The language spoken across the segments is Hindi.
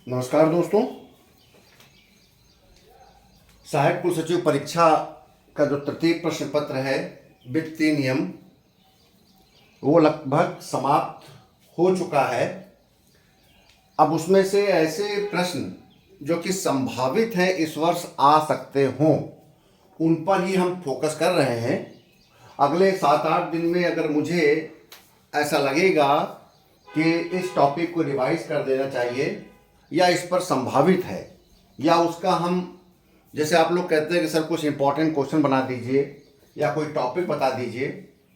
नमस्कार दोस्तों। सहायक कुल सचिव परीक्षा का जो तृतीय प्रश्न पत्र है वित्तीय नियम, वो लगभग समाप्त हो चुका है। अब उसमें से ऐसे प्रश्न जो कि संभावित हैं इस वर्ष आ सकते हों, उन पर ही हम फोकस कर रहे हैं। अगले 7-8 दिन में अगर मुझे ऐसा लगेगा कि इस टॉपिक को रिवाइज कर देना चाहिए या इस पर संभावित है, या उसका हम, जैसे आप लोग कहते हैं कि सर कुछ इंपॉर्टेंट क्वेश्चन बना दीजिए या कोई टॉपिक बता दीजिए,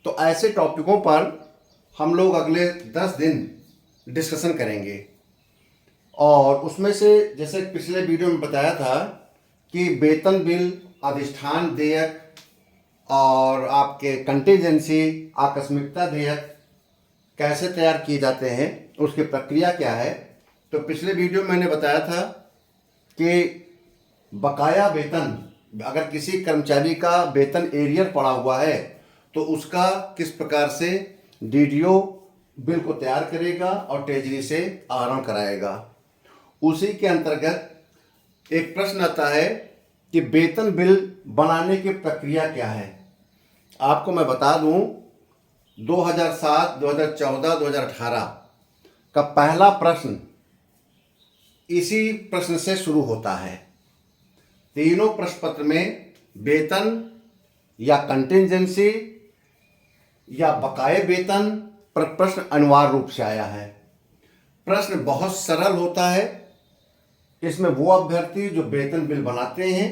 तो ऐसे टॉपिकों पर हम लोग अगले 10 दिन डिस्कशन करेंगे। और उसमें से जैसे पिछले वीडियो में बताया था कि वेतन बिल, अधिष्ठान देयक और आपके कंटीजेंसी, आकस्मिकता देयक कैसे तैयार किए जाते हैं, उसकी प्रक्रिया क्या है। तो पिछले वीडियो में मैंने बताया था कि बकाया वेतन, अगर किसी कर्मचारी का वेतन एरियर पड़ा हुआ है तो उसका किस प्रकार से डीडीओ बिल को तैयार करेगा और ट्रेजरी से आहरण कराएगा। उसी के अंतर्गत एक प्रश्न आता है कि वेतन बिल बनाने की प्रक्रिया क्या है। आपको मैं बता दूं, 2007, 2014, 2018 का पहला प्रश्न इसी प्रश्न से शुरू होता है। तीनों प्रश्न पत्र में वेतन या कंटिजेंसी या बकाये वेतन पर प्रश्न अनिवार्य रूप से आया है। प्रश्न बहुत सरल होता है। इसमें वो अभ्यर्थी जो वेतन बिल बनाते हैं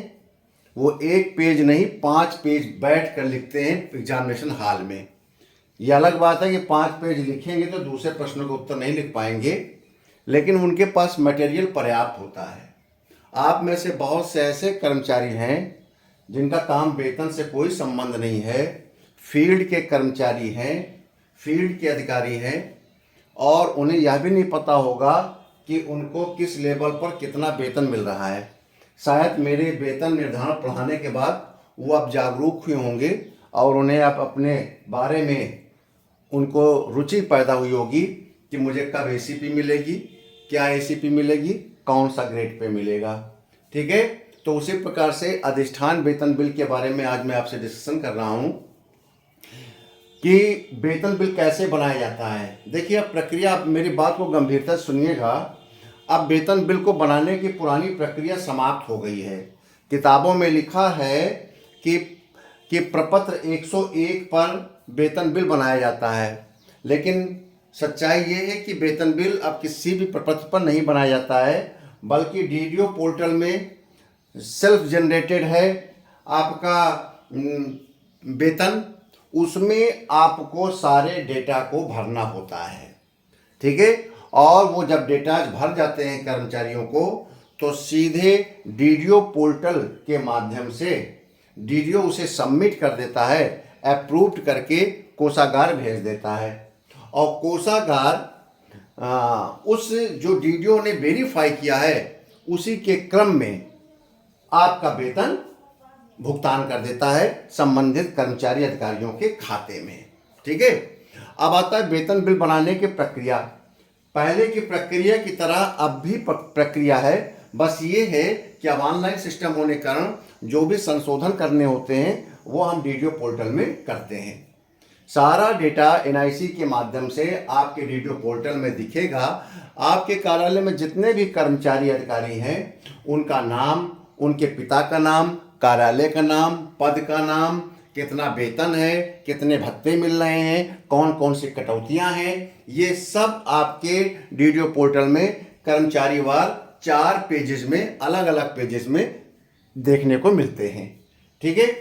वो 1 पेज नहीं 5 पेज बैठ कर लिखते हैं एग्जामिनेशन हॉल में। यह अलग बात है कि 5 पेज लिखेंगे तो दूसरे प्रश्नों का उत्तर नहीं लिख पाएंगे, लेकिन उनके पास मटेरियल पर्याप्त होता है। आप में से बहुत से ऐसे कर्मचारी हैं जिनका काम वेतन से कोई संबंध नहीं है, फील्ड के कर्मचारी हैं, फील्ड के अधिकारी हैं, और उन्हें यह भी नहीं पता होगा कि उनको किस लेवल पर कितना वेतन मिल रहा है। शायद मेरे वेतन निर्धारण पढ़ाने के बाद वो अब जागरूक हुए होंगे और उन्हें अब अपने बारे में उनको रुचि पैदा हुई होगी कि मुझे कब एसीपी मिलेगी, क्या एसीपी मिलेगी, कौन सा ग्रेड पे मिलेगा। ठीक है, तो उसी प्रकार से अधिष्ठान वेतन बिल के बारे में आज मैं आपसे डिस्कशन कर रहा हूं कि वेतन बिल कैसे बनाया जाता है। देखिए, अब प्रक्रिया, आप मेरी बात को गंभीरता से सुनिएगा। अब वेतन बिल को बनाने की पुरानी प्रक्रिया समाप्त हो गई है। किताबों में लिखा है कि प्रपत्र 101 पर वेतन बिल बनाया जाता है, लेकिन सच्चाई ये है कि वेतन बिल अब किसी भी प्रपत्र पर नहीं बनाया जाता है, बल्कि डीडीओ पोर्टल में सेल्फ जनरेटेड है आपका वेतन। उसमें आपको सारे डेटा को भरना होता है। ठीक है, और वो जब डेटा भर जाते हैं कर्मचारियों को, तो सीधे डीडीओ पोर्टल के माध्यम से डीडीओ उसे सबमिट कर देता है, अप्रूव्ड करके कोषागार भेज देता है। और कोषागार उस जो डीडीओ ने वेरीफाई किया है उसी के क्रम में आपका वेतन भुगतान कर देता है संबंधित कर्मचारी अधिकारियों के खाते में। ठीक है, अब आता है वेतन बिल बनाने की प्रक्रिया। पहले की प्रक्रिया की तरह अब भी प्रक्रिया है, बस ये है कि अब ऑनलाइन सिस्टम होने के कारण जो भी संशोधन करने होते हैं वो हम डीडीओ पोर्टल में करते हैं। सारा डेटा एनआईसी के माध्यम से आपके डीडीओ पोर्टल में दिखेगा। आपके कार्यालय में जितने भी कर्मचारी अधिकारी हैं उनका नाम, उनके पिता का नाम, कार्यालय का नाम, पद का नाम, कितना वेतन है, कितने भत्ते मिल रहे हैं, कौन कौन सी कटौतियां हैं, ये सब आपके डीडीओ पोर्टल में कर्मचारीवार 4 पेजेस में, अलग अलग पेजेस में देखने को मिलते हैं। ठीक है,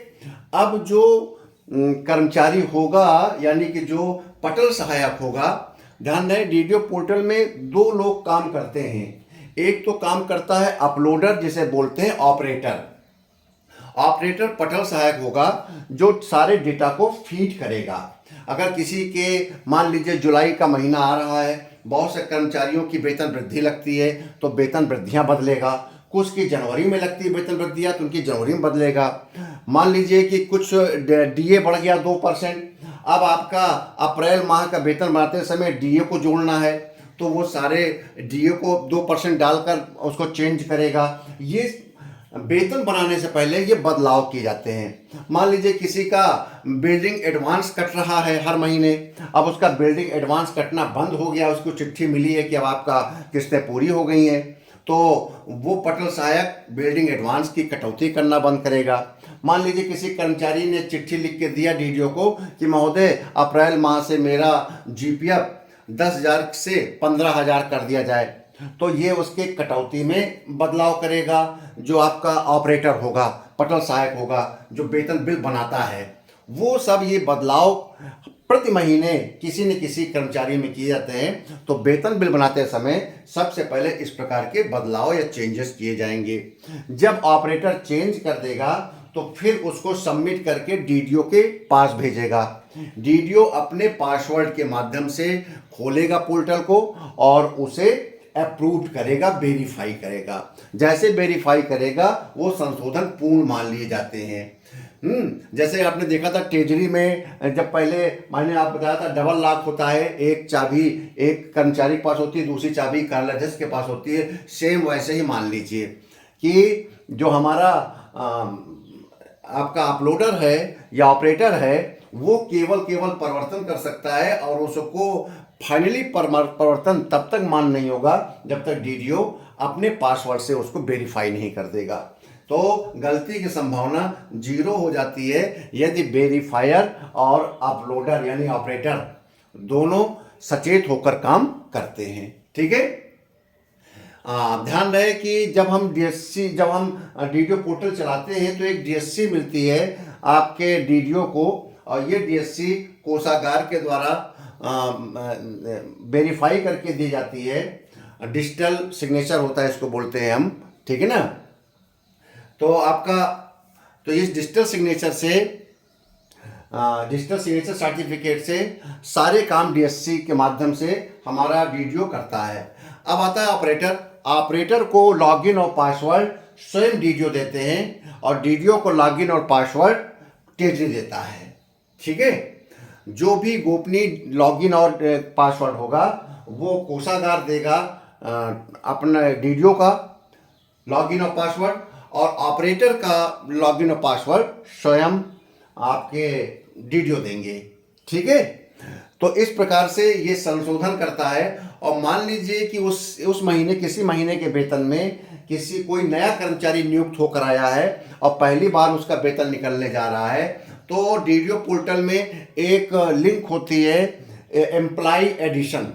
अब जो कर्मचारी होगा, यानी कि जो पटल सहायक होगा, ध्यान रहे डीडीओ पोर्टल में 2 लोग काम करते हैं। एक तो काम करता है अपलोडर, जिसे बोलते हैं ऑपरेटर। ऑपरेटर पटल सहायक होगा जो सारे डेटा को फीड करेगा। अगर किसी के, मान लीजिए जुलाई का महीना आ रहा है, बहुत से कर्मचारियों की वेतन वृद्धि लगती है तो वेतन वृद्धियां बदलेगा। कुछ की जनवरी में लगती है वेतन वृद्धियां तो उनकी जनवरी में बदलेगा। मान लीजिए कि कुछ डीए बढ़ गया 2%, अब आपका अप्रैल माह का वेतन बनाते समय डीए को जोड़ना है, तो वो सारे डीओ को 2% डालकर उसको चेंज करेगा। ये वेतन बनाने से पहले ये बदलाव किए जाते हैं। मान लीजिए किसी का बिल्डिंग एडवांस कट रहा है हर महीने, अब उसका बिल्डिंग एडवांस कटना बंद हो गया, उसको चिट्ठी मिली है कि अब आपका किस्तें पूरी हो गई हैं, तो वो पटल सहायक बिल्डिंग एडवांस की कटौती करना बंद करेगा। मान लीजिए किसी कर्मचारी ने चिट्ठी लिख के दिया डीडीओ को कि महोदय अप्रैल माह से मेरा जीपीएफ 10,000 से 15,000 कर दिया जाए, तो ये उसके कटौती में बदलाव करेगा। जो आपका ऑपरेटर होगा, पटल सहायक होगा, जो वेतन बिल बनाता है, वो सब ये बदलाव प्रति महीने किसी न किसी कर्मचारी में किए जाते हैं। तो वेतन बिल बनाते समय सबसे पहले इस प्रकार के बदलाव या चेंजेस किए जाएंगे। जब ऑपरेटर चेंज कर देगा तो फिर उसको सबमिट करके डीडीओ के पास भेजेगा। डीडीओ अपने पासवर्ड के माध्यम से खोलेगा पोर्टल को और उसे अप्रूव करेगा, वेरीफाई करेगा। जैसे वेरीफाई करेगा वो संशोधन पूर्ण मान लिए जाते हैं। जैसे आपने देखा था ट्रेजरी में, जब पहले मैंने आप बताया था डबल लॉक होता है, एक चाबी एक कर्मचारी के पास होती है, दूसरी चाबी कार्यालयाध्यक्ष के पास होती है। सेम वैसे ही मान लीजिए कि जो हमारा आपका अपलोडर है या ऑपरेटर है, वो केवल परिवर्तन कर सकता है और उसको फाइनली परिवर्तन तब तक मान नहीं होगा जब तक डीडीओ अपने पासवर्ड से उसको वेरीफाई नहीं कर देगा। तो गलती की संभावना 0 हो जाती है यदि वेरीफायर और अपलोडर यानी ऑपरेटर दोनों सचेत होकर काम करते हैं। ठीक है, ध्यान रहे कि जब हम डीडीओ पोर्टल चलाते हैं तो एक डीएससी मिलती है आपके डीडीओ को, और ये डीएससी कोषागार के द्वारा वेरीफाई करके दी जाती है। डिजिटल सिग्नेचर होता है, इसको बोलते हैं हम। ठीक है ना, तो इस डिजिटल सिग्नेचर सर्टिफिकेट से सारे काम डीएससी के माध्यम से हमारा डीडीओ करता है। अब आता है ऑपरेटर को लॉगिन और पासवर्ड स्वयं डीडीओ देते हैं और डीडीओ को लॉगिन और पासवर्ड ट्रेजरी देता है। ठीक है, जो भी गोपनीय लॉगिन और पासवर्ड होगा वो कोषागार देगा अपना डीडीओ का लॉगिन और पासवर्ड, और ऑपरेटर का लॉगिन और पासवर्ड स्वयं आपके डीडीओ देंगे। ठीक है, तो इस प्रकार से ये संशोधन करता है। और मान लीजिए कि उस महीने किसी महीने के वेतन में कोई नया कर्मचारी नियुक्त होकर आया है और पहली बार उसका वेतन निकलने जा रहा है, तो डीडीओ पोर्टल में एक लिंक होती है एम्प्लॉय एडिशन,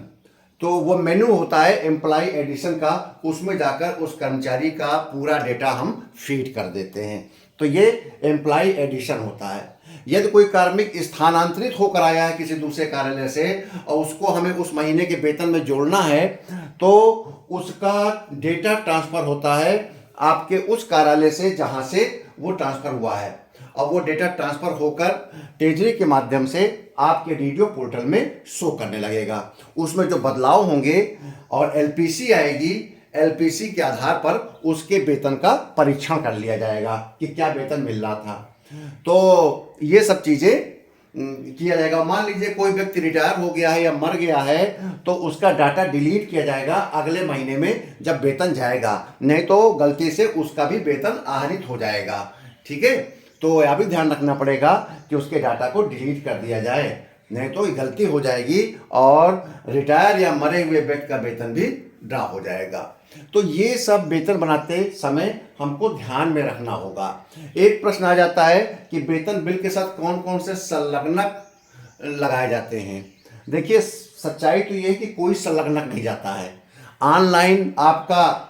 तो वो मेनू होता है एम्प्लॉय एडिशन का, उसमें जाकर उस कर्मचारी का पूरा डेटा हम फीड कर देते हैं। तो ये एम्प्लॉय एडिशन होता है। यदि कोई कार्मिक स्थानांतरित होकर आया है किसी दूसरे कार्यालय से और उसको हमें उस महीने के वेतन में जोड़ना है, तो उसका डेटा ट्रांसफर होता है आपके उस कार्यालय से जहां से वो ट्रांसफर हुआ है, और वो डेटा ट्रांसफर होकर ट्रेजरी के माध्यम से आपके डीडीओ पोर्टल में शो करने लगेगा। उसमें जो बदलाव होंगे और एलपीसी आएगी, एलपीसी के आधार पर उसके वेतन का परीक्षण कर लिया जाएगा कि क्या वेतन मिल रहा था। तो ये सब चीज़ें किया जाएगा। मान लीजिए कोई व्यक्ति रिटायर हो गया है या मर गया है, तो उसका डाटा डिलीट किया जाएगा अगले महीने में जब वेतन जाएगा, नहीं तो गलती से उसका भी वेतन आहरित हो जाएगा। ठीक है, तो यह भी ध्यान रखना पड़ेगा कि उसके डाटा को डिलीट कर दिया जाए, नहीं तो गलती हो जाएगी और रिटायर या मरे हुए व्यक्ति का वेतन भी ड्रा हो जाएगा। तो ये सब वेतन बनाते समय हमको ध्यान में रखना होगा। एक प्रश्न आ जाता है कि वेतन बिल के साथ कौन कौन से संलग्नक लगाए जाते हैं। देखिए, सच्चाई तो ये है कि कोई संलग्नक नहीं जाता है। ऑनलाइन आपका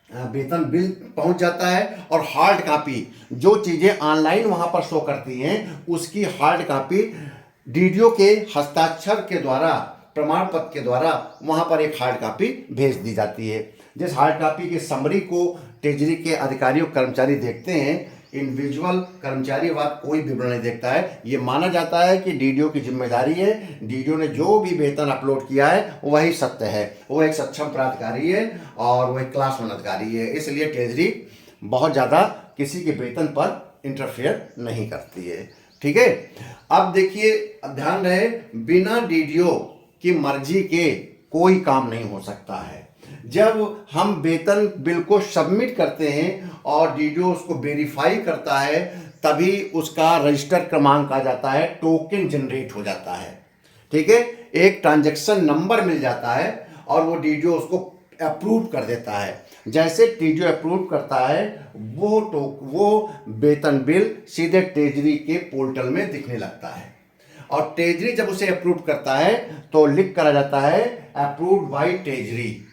वेतन बिल पहुंच जाता है और हार्ड कॉपी, जो चीज़ें ऑनलाइन वहां पर शो करती हैं, उसकी हार्ड कॉपी डीडीओ के हस्ताक्षर के द्वारा, प्रमाण पत्र के द्वारा वहां पर एक हार्ड कॉपी भेज दी जाती है। जिस हार्ड कॉपी की समरी को ट्रेजरी के अधिकारी और कर्मचारी देखते हैं, इंडिविजुअल कर्मचारी वाद कोई विवरण नहीं देखता है। ये माना जाता है कि डीडीओ की जिम्मेदारी है, डीडीओ ने जो भी वेतन अपलोड किया है वही सत्य है, वो एक सक्षम प्राधिकारी है और वह क्लास 1 अधिकारी है। इसलिए ट्रेजरी बहुत ज़्यादा किसी के वेतन पर इंटरफेयर नहीं करती है। ठीक है, अब देखिए, ध्यान रहे, बिना डीडीओ की मर्जी के कोई काम नहीं हो सकता है। जब हम वेतन बिल को सबमिट करते हैं और डीडीओ उसको वेरीफाई करता है, तभी उसका रजिस्टर क्रमांक आ जाता है, टोकन जनरेट हो जाता है। ठीक है, एक ट्रांजैक्शन नंबर मिल जाता है और वो डीडीओ उसको अप्रूव कर देता है। जैसे डीडीओ अप्रूव करता है, वो वेतन बिल सीधे ट्रेजरी के पोर्टल में दिखने लगता है और ट्रेजरी जब उसे अप्रूव करता है तो लिख कर आ जाता है अप्रूव्ड बाय ट्रेजरी।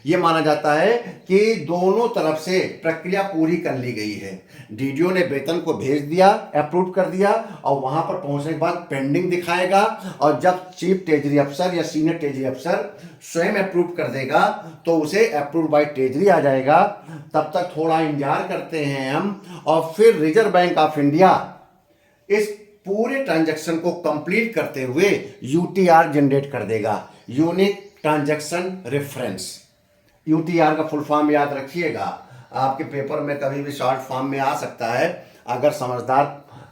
ये माना जाता है कि दोनों तरफ से प्रक्रिया पूरी कर ली गई है। डीडीओ ने वेतन को भेज दिया, अप्रूव कर दिया और वहां पर पहुंचने के बाद पेंडिंग दिखाएगा और जब चीफ ट्रेजरी अफसर या सीनियर ट्रेजरी अफसर स्वयं अप्रूव कर देगा तो उसे अप्रूव बाय ट्रेजरी आ जाएगा। तब तक थोड़ा इंतजार करते हैं हम और फिर रिजर्व बैंक ऑफ इंडिया इस पूरे ट्रांजैक्शन को कंप्लीट करते हुए यूटीआर जनरेट कर देगा, यूनिक ट्रांजैक्शन रेफरेंस। यूटीआर का फुल फॉर्म याद रखिएगा, आपके पेपर में कभी भी शॉर्ट फॉर्म में आ सकता है। अगर समझदार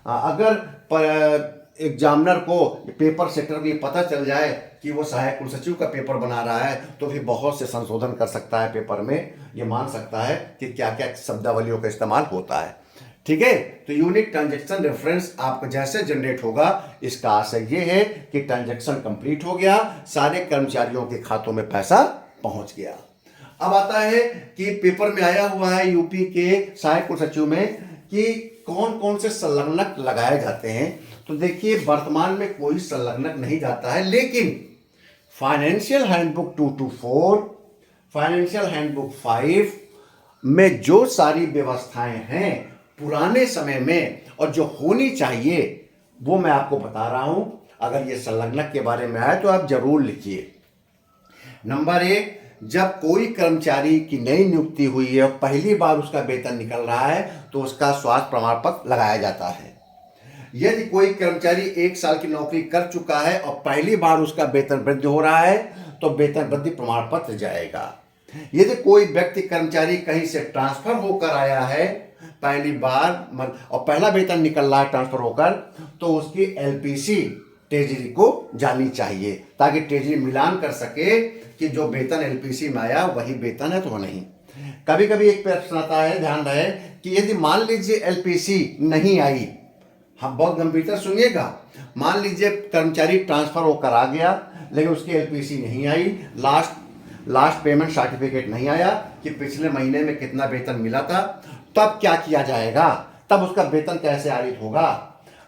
अगर एग्जामिनर को पेपर सेक्टर को ये पता चल जाए कि वो सहायक कुलसचिव का पेपर बना रहा है तो भी बहुत से संशोधन कर सकता है पेपर में, ये मान सकता है कि क्या क्या शब्दावलियों का इस्तेमाल होता है। ठीक है, तो यूनिक ट्रांजैक्शन रेफरेंस आपको जैसे जनरेट होगा, इसका आशय ये है कि ट्रांजैक्शन कंप्लीट हो गया, सारे कर्मचारियों के खातों में पैसा पहुंच गया। अब आता है कि पेपर में आया हुआ है यूपी के सहायक कुलसचिव में कि कौन कौन से संलग्नक लगाए जाते हैं। तो देखिए, वर्तमान में कोई संलग्नक नहीं जाता है, लेकिन फाइनेंशियल हैंडबुक 224, फाइनेंशियल हैंडबुक 5 में जो सारी व्यवस्थाएं हैं पुराने समय में और जो होनी चाहिए वो मैं आपको बता रहा हूं। अगर ये संलग्नक के बारे में आए तो आप जरूर लिखिए। नंबर 1, जब कोई कर्मचारी की नई नियुक्ति हुई है और पहली बार उसका वेतन निकल रहा है तो उसका स्वास्थ्य प्रमाण पत्र लगाया जाता है। यदि कोई कर्मचारी 1 साल की नौकरी कर चुका है और पहली बार उसका वेतन वृद्धि हो रहा है तो वेतन वृद्धि प्रमाण पत्र जाएगा। यदि कोई व्यक्ति कर्मचारी कहीं से ट्रांसफर होकर आया है पहली बार और पहला वेतन निकल रहा है ट्रांसफर होकर, तो उसकी एलपीसी ट्रेजरी को जानी चाहिए ताकि ट्रेजरी मिलान कर सके कि जो वेतन एलपीसी में आया वही वेतन है तो नहीं। कभी कभी एक प्रश्न आता है, ध्यान रहे कि यदि मान लीजिए एलपीसी नहीं आई, हम बहुत गंभीरता सुनिएगा, मान लीजिए कर्मचारी ट्रांसफर होकर आ गया लेकिन उसकी एलपीसी नहीं आई, लास्ट पेमेंट सर्टिफिकेट नहीं आया कि पिछले महीने में कितना वेतन मिला था, तब क्या किया जाएगा, तब उसका वेतन कैसे आरित होगा।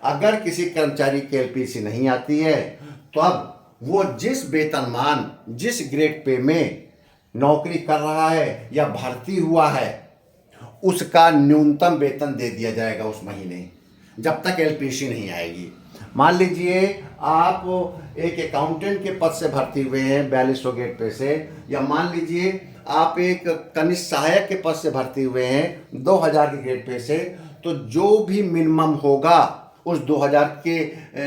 अगर किसी कर्मचारी की एलपीसी नहीं आती है तो अब वो जिस वेतनमान, जिस ग्रेड पे में नौकरी कर रहा है या भर्ती हुआ है उसका न्यूनतम वेतन दे दिया जाएगा उस महीने, जब तक एलपीसी नहीं आएगी। मान लीजिए आप एक अकाउंटेंट के पद से भर्ती हुए हैं 4200 ग्रेड पे से, या मान लीजिए आप एक कनिष्ठ सहायक के पद से भर्ती हुए हैं 2000 के ग्रेड पे से, तो जो भी मिनिमम होगा उस 2000 के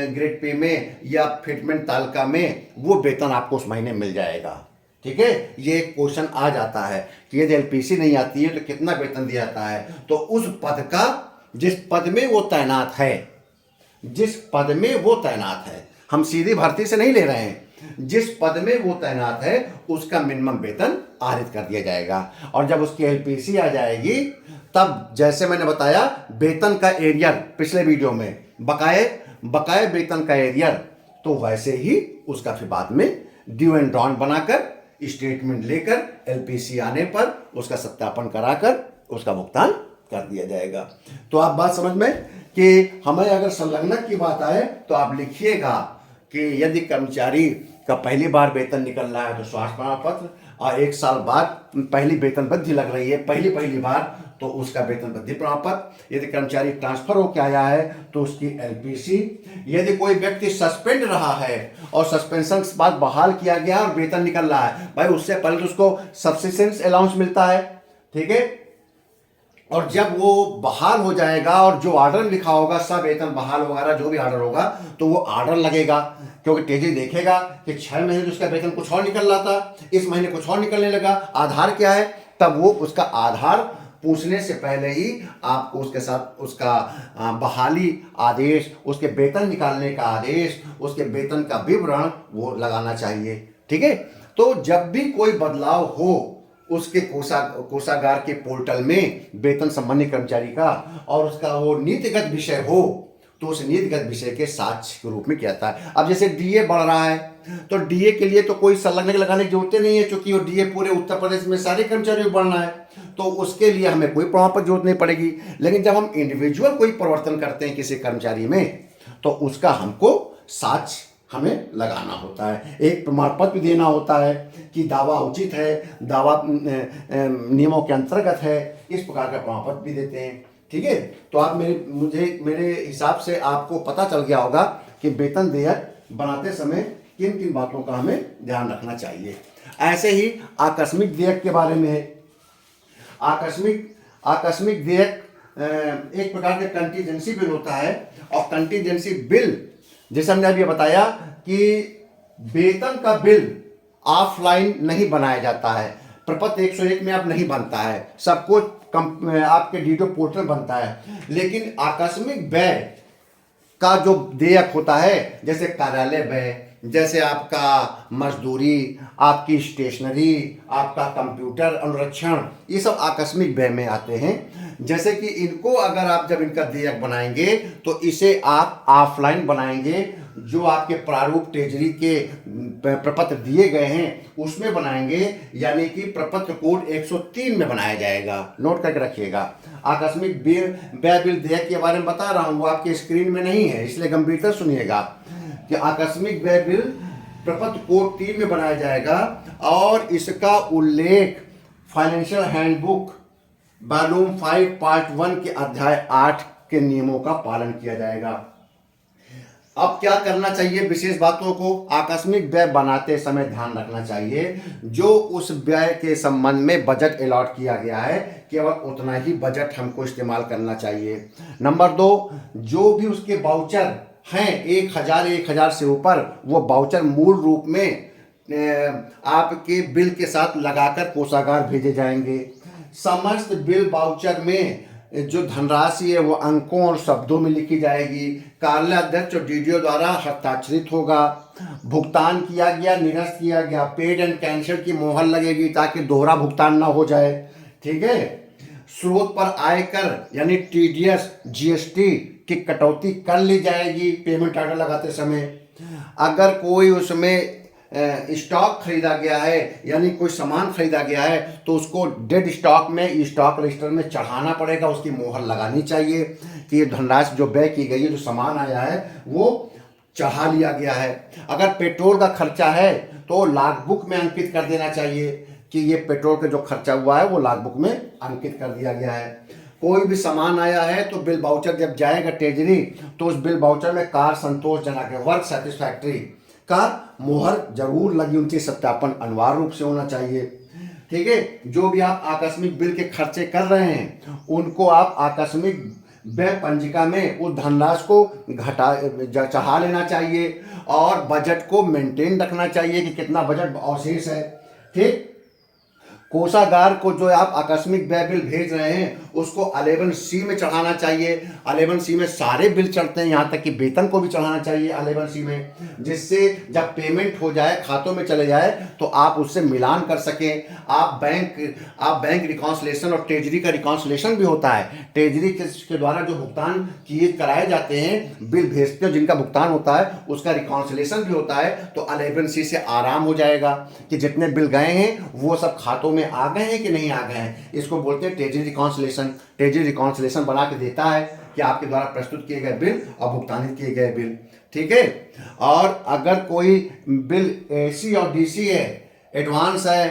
ग्रेड पे में या फिटमेंट तालिका में वो वेतन आपको उस महीने मिल जाएगा। ठीक है, ये एक क्वेश्चन आ जाता है कि यदि एलपीसी नहीं आती है तो कितना वेतन दिया जाता है, तो उस पद का, जिस पद में वो तैनात है, जिस पद में वो तैनात है, हम सीधी भर्ती से नहीं ले रहे हैं, जिस पद में वो तैनात है उसका मिनिमम वेतन आरित कर दिया जाएगा। और जब उसकी एलपीसी आ जाएगी तब जैसे मैंने बताया वेतन का एरियर पिछले वीडियो में, बकाये वेतन का एरियर, तो वैसे ही उसका फिर बाद में ड्यू एंड ड्रॉन बनाकर स्टेटमेंट लेकर एलपीसी आने पर उसका सत्यापन कराकर उसका भुगतान कर दिया जाएगा। तो आप बात समझ में कि हमें अगर संलग्नक की बात आए तो आप लिखिएगा कि यदि कर्मचारी का पहली बार वेतन निकल रहा है तो स्वास्थ्य प्रमाण पत्र, और 1 साल बाद पहली वेतन वृद्धि लग रही है पहली बार तो उसका वेतन वृद्धि प्रमाण पत्र। यदि कर्मचारी ट्रांसफर होकर आया है तो उसकी एलपीसी। यदि कोई व्यक्ति सस्पेंड रहा है और सस्पेंशन के बाद बहाल किया गया और वेतन निकल रहा है, भाई उससे पहले तो उसको सब्सिस्टेंस अलाउंस मिलता है। ठीक है, और जब वो बहाल हो जाएगा और जो ऑर्डर लिखा होगा सब वेतन बहाल वगैरह जो भी ऑर्डर होगा तो वो ऑर्डर लगेगा, क्योंकि ट्रेजरी देखेगा कि 6 महीने तो उसका वेतन कुछ और निकल रहा था, इस महीने कुछ और निकलने लगा, आधार क्या है, तब वो उसका आधार पूछने से पहले ही आपको उसके साथ उसका बहाली आदेश, उसके वेतन निकालने का आदेश, उसके वेतन का विवरण वो लगाना चाहिए। ठीक है, तो जब भी कोई बदलाव हो उसके कोषागार के पोर्टल में वेतन संबंधी कर्मचारी का और उसका वो नीतिगत विषय हो तो उस नीतिगत विषय के साक्ष्य के रूप में किया जाता है। अब जैसे डीए बढ़ रहा है तो डीए के लिए तो कोई संलग्न लगाने की जरूरत नहीं है, क्योंकि वो डीए पूरे उत्तर प्रदेश में सारे कर्मचारियों को बढ़ना है, तो उसके लिए हमें कोई प्रमाण पत्र जरूरत नहीं पड़ेगी। लेकिन जब हम इंडिविजुअल कोई परिवर्तन करते हैं किसी कर्मचारी में तो उसका हमको साक्ष्य हमें लगाना होता है, एक प्रमाण पत्र देना होता है कि दावा उचित है, दावा नियमों के अंतर्गत है, इस प्रकार का प्रमाण पत्र भी देते हैं। ठीक है, तो आप मेरे हिसाब से आपको पता चल गया होगा कि वेतन देयक बनाते समय किन किन बातों का हमें ध्यान रखना चाहिए। ऐसे ही आकस्मिक देयक के बारे में है। आकस्मिक देयक एक प्रकार का कंटीजेंसी बिल होता है, और कंटीजेंसी बिल जैसे हमने अभी बताया कि वेतन का बिल ऑफलाइन नहीं बनाया जाता है, प्रपत्र 101 में अब नहीं बनता है, सब कुछ आपके डीडीओ पोर्टल बनता है। लेकिन आकस्मिक व्यय का जो देयक होता है, जैसे कार्यालय व्यय, जैसे आपका मजदूरी, आपकी स्टेशनरी, आपका कंप्यूटर अनुरक्षण, ये सब आकस्मिक व्यय में आते हैं। जैसे कि इनको अगर आप जब इनका देयक बनाएंगे तो इसे आप ऑफलाइन बनाएंगे, जो आपके प्रारूप ट्रेजरी के प्रपत्र दिए गए हैं उसमें बनाएंगे, यानी कि प्रपत्र कोड 103 में बनाया जाएगा, नोट करके रखिएगा। आकस्मिक व्यय बिल देयक के बारे में बता रहा हूँ, वो आपके स्क्रीन में नहीं है, इसलिए गंभीरता सुनिएगा कि आकस्मिक व्यय बिल प्रपत्र कोड 3 में बनाया जाएगा, और इसका उल्लेख फाइनेंशियल हैंडबुक वॉल्यूम 5 पार्ट 1 के अध्याय 8 के नियमों का पालन किया जाएगा। अब क्या करना चाहिए, विशेष बातों को आकस्मिक व्यय बनाते समय ध्यान रखना चाहिए। जो उस व्यय के संबंध में बजट अलॉट किया गया है केवल उतना ही बजट हमको इस्तेमाल करना चाहिए। नंबर 2, जो भी उसके वाउचर हैं 1000 से ऊपर, वो वाउचर मूल रूप में आपके बिल के साथ लगाकर कोषागार भेजे जाएंगे। समस्त बिल वाउचर में जो धनराशि है वो अंकों और शब्दों में लिखी जाएगी, कार्यालय अध्यक्ष और डीडीओ द्वारा हस्ताक्षरित होगा। भुगतान किया गया, निरस्त किया गया, पेड एंड कैंसिल की मोहर लगेगी ताकि दोहरा भुगतान ना हो जाए। ठीक है, स्रोत पर आयकर यानी टीडीएस जीएसटी की कटौती कर ली जाएगी पेमेंट ऑर्डर लगाते समय। अगर कोई उसमें स्टॉक खरीदा गया है यानी कोई सामान खरीदा गया है तो उसको डेड स्टॉक में स्टॉक रजिस्टर में चढ़ाना पड़ेगा, उसकी मोहर लगानी चाहिए कि ये धनराशि जो व्यय की गई है, जो सामान आया है वो चढ़ा लिया गया है। अगर पेट्रोल का खर्चा है तो लॉग बुक में अंकित कर देना चाहिए कि ये पेट्रोल का जो खर्चा हुआ है वो लॉग बुक में अंकित कर दिया गया है। कोई भी सामान आया है तो बिल वाउचर जब जाएगा ट्रेजरी तो उस बिल वाउचर में कार संतोषजनक है, वर्क सेटिस्फैक्ट्री का मोहर जरूर लगी, उनकी सत्यापन अनिवार्य रूप से होना चाहिए। ठीक है, जो भी आप आकस्मिक बिल के खर्चे कर रहे हैं उनको आप आकस्मिक व्यय पंजिका में उस धनराशि को चढ़ा लेना चाहिए, और बजट को मेंटेन रखना चाहिए कि कितना बजट अवशेष है। ठीक, कोषागार को जो आप आकस्मिक व्यय बिल भेज रहे हैं उसको 11C में चढ़ाना चाहिए। 11C में सारे बिल चढ़ते हैं, यहाँ तक कि वेतन को भी चढ़ाना चाहिए 11C में, जिससे जब पेमेंट हो जाए खातों में चले जाए तो आप उससे मिलान कर सकें। आप बैंक रिकॉन्सिलेशन और ट्रेजरी का रिकॉन्सिलेशन भी होता है, ट्रेजरी के द्वारा जो भुगतान किए कराए जाते हैं, बिल भेजते हो जिनका भुगतान होता है उसका रिकॉन्सिलेशन भी होता है। तो 11C से आराम हो जाएगा कि जितने बिल गए हैं वो सब खातों में आ गए हैं कि नहीं आ गए हैं। इसको बोलते हैं ट्रेजरी रिकॉन्सिलेशन। ट्रेजरी रिकॉन्सिलेशन बना के देता है कि आपके द्वारा प्रस्तुत किए गए बिल और भुगतानित किए गए बिल। ठीक है, और अगर कोई बिल AC और DC है, एडवांस है,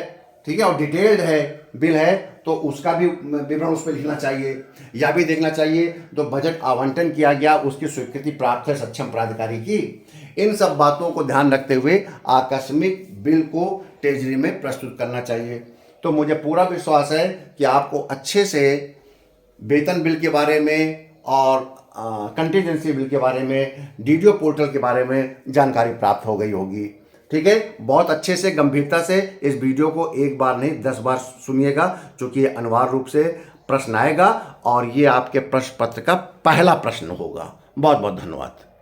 ठीक है, और डिटेल्ड है बिल है तो उसका भी विवरण उस पर लिखना चाहिए। या भी देखना चाहिए तो बजट आवंटन किया गया, उसकी स्वीकृति प्राप्त है सक्षम प्राधिकारी की। इन सब बातों को ध्यान रखते हुए आकस्मिक बिल को ट्रेजरी में प्रस्तुत करना चाहिए। तो मुझे पूरा विश्वास है कि आपको अच्छे से वेतन बिल के बारे में और कंटीजेंसी बिल के बारे में, डीडीओ पोर्टल के बारे में जानकारी प्राप्त हो गई होगी। ठीक है, बहुत अच्छे से गंभीरता से इस वीडियो को एक बार नहीं 10 बार सुनिएगा, क्योंकि ये अनिवार्य रूप से प्रश्न आएगा और ये आपके प्रश्न पत्र का पहला प्रश्न होगा। बहुत बहुत धन्यवाद।